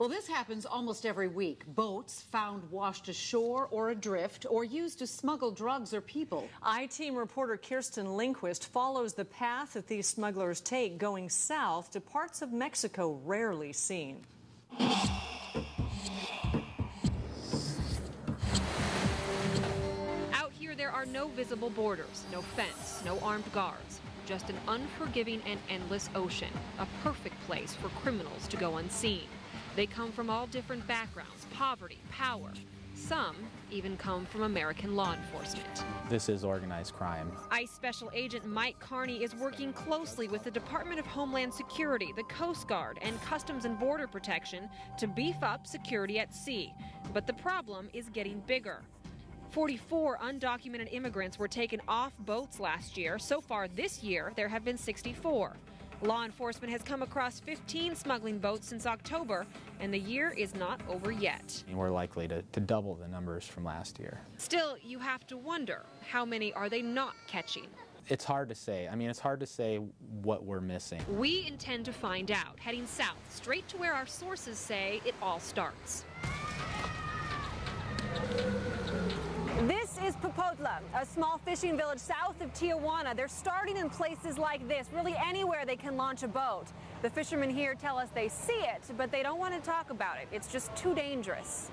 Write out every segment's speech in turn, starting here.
Well, this happens almost every week. Boats found washed ashore or adrift or used to smuggle drugs or people. I-Team reporter Kerstin Lindquist follows the path that these smugglers take going south to parts of Mexico rarely seen. Out here, there are no visible borders, no fence, no armed guards. Just an unforgiving and endless ocean, a perfect place for criminals to go unseen. They come from all different backgrounds, poverty, power. Some even come from American law enforcement. This is organized crime. ICE Special Agent Mike Carney is working closely with the Department of Homeland Security, the Coast Guard, and Customs and Border Protection to beef up security at sea. But the problem is getting bigger. 44 undocumented immigrants were taken off boats last year. So far this year, there have been 64. Law enforcement has come across 15 smuggling boats since October, and the year is not over yet. We're likely to double the numbers from last year. Still, you have to wonder, how many are they not catching? It's hard to say. I mean, it's hard to say what we're missing. We intend to find out, heading south, straight to where our sources say it all starts. This is Popotla, a small fishing village south of Tijuana. They're starting in places like this, really anywhere they can launch a boat. The fishermen here tell us they see it, but they don't want to talk about it. It's just too dangerous.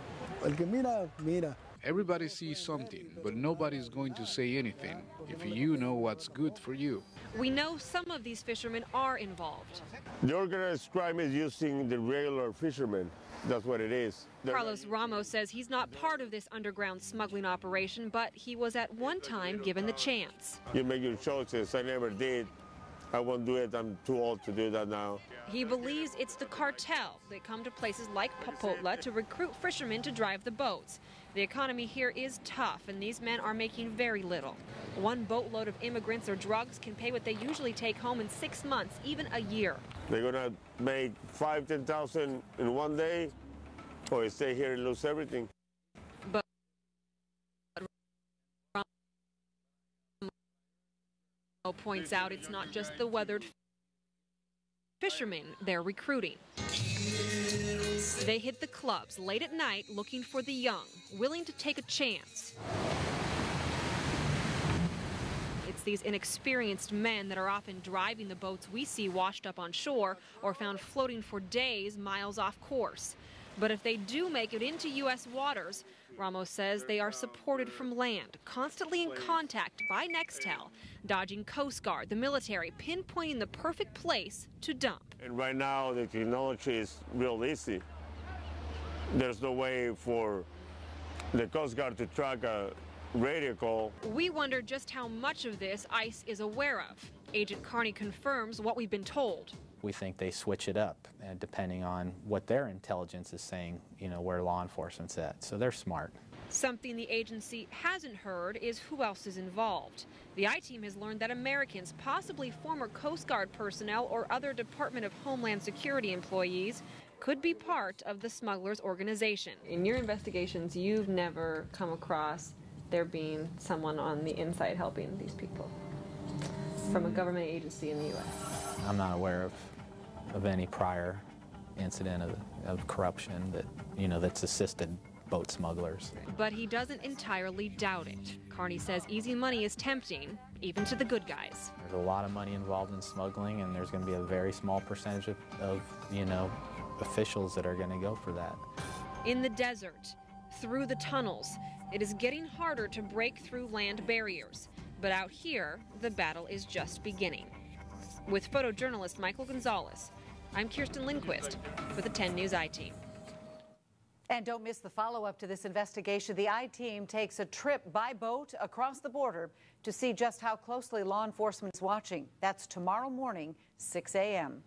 Everybody sees something, but nobody's going to say anything if you know what's good for you. We know some of these fishermen are involved. The organized crime is using the regular fishermen. That's what it is. Carlos Ramos says he's not part of this underground smuggling operation, but he was at one time given the chance. You make your choices. I never did. I won't do it. I'm too old to do that now. He believes it's the cartel. They come to places like Popotla to recruit fishermen to drive the boats. The economy here is tough, and these men are making very little. One boatload of immigrants or drugs can pay what they usually take home in 6 months, even a year. They're going to make 5,000 to 10,000 in one day, or stay here and lose everything. But Ramos points out it's not just the weathered fishermen they're recruiting. They hit the clubs late at night looking for the young, willing to take a chance. It's these inexperienced men that are often driving the boats we see washed up on shore or found floating for days miles off course. But if they do make it into U.S. waters, Ramos says they are supported from land, constantly in contact by Nextel, dodging Coast Guard, the military, pinpointing the perfect place to dump. And right now, the technology is real easy. There's no way for the Coast Guard to track a radio call. We wonder just how much of this ICE is aware of. Agent Carney confirms what we've been told. We think they switch it up depending on what their intelligence is saying, where law enforcement's at. So they're smart. Something the agency hasn't heard is who else is involved. The I-Team has learned that Americans, possibly former Coast Guard personnel or other Department of Homeland Security employees, could be part of the smugglers' organization. In your investigations, you've never come across there being someone on the inside helping these people from a government agency in the U.S.? I'm not aware of any prior incident of corruption that's assisted boat smugglers. But he doesn't entirely doubt it. Carney says easy money is tempting, even to the good guys. There's a lot of money involved in smuggling, and there's going to be a very small percentage of officials that are going to go for that. In the desert, through the tunnels, it is getting harder to break through land barriers. But out here, the battle is just beginning. With photojournalist Michael Gonzalez, I'm Kerstin Lindquist for the 10 News I-Team. And don't miss the follow-up to this investigation. The I-Team takes a trip by boat across the border to see just how closely law enforcement is watching. That's tomorrow morning, 6 a.m.